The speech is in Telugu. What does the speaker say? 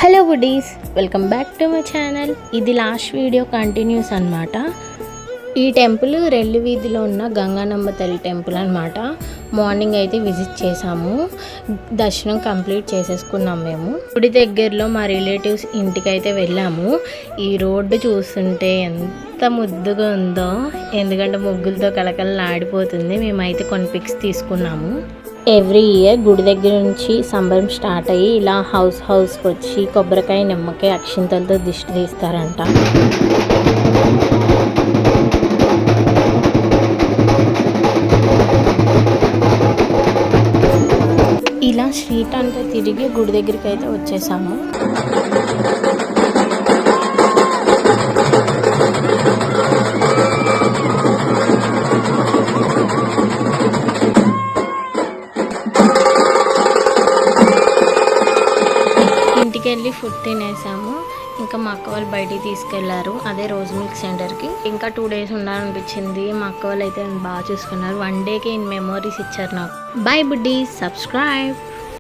Hello buddies, welcome back to my channel. ఇది లాస్ట్ వీడియో కంటిన్యూస్ అనమాట. ఈ టెంపుల్ రెల్లి వీధిలో ఉన్న గంగానమ్మ తల్లి టెంపుల్ అనమాట. మార్నింగ్ అయితే విజిట్ చేసాము, దర్శనం కంప్లీట్ చేసేసుకున్నాం. మేము గుడి దగ్గరలో మా రిలేటివ్స్ ఇంటికి అయితే వెళ్ళాము. ఈ రోడ్డు చూస్తుంటే ఎంత ముద్దుగా ఉందో, ఎందుకంటే ముగ్గులతో కలకలలాడిపోతుంది. మేమైతే కొన్ని పిక్స్ తీసుకున్నాము. ఎవ్రీ ఇయర్ గుడి దగ్గర నుంచి సంబరం స్టార్ట్ అయ్యి ఇలా హౌస్కి వచ్చి కొబ్బరికాయ నిమ్మకాయ అక్షింతలతో దిష్టి తీస్తారంట. ఇలా స్ట్రీట్ అంతా తిరిగి గుడి దగ్గరికి అయితే వచ్చేసాము. ఇంటికి వెళ్ళి ఫుడ్ తినేసాము. ఇంకా మా అక్క వాళ్ళు బయటికి తీసుకెళ్లారు, అదే రోజ్ మిల్క్ సెంటర్కి. ఇంకా 2 days ఉండాలనిపించింది. మా అక్క వాళ్ళు అయితే బాగా చూసుకున్నారు. 1 dayకి మెమోరీస్ ఇచ్చారు నాకు. By buddy, subscribe.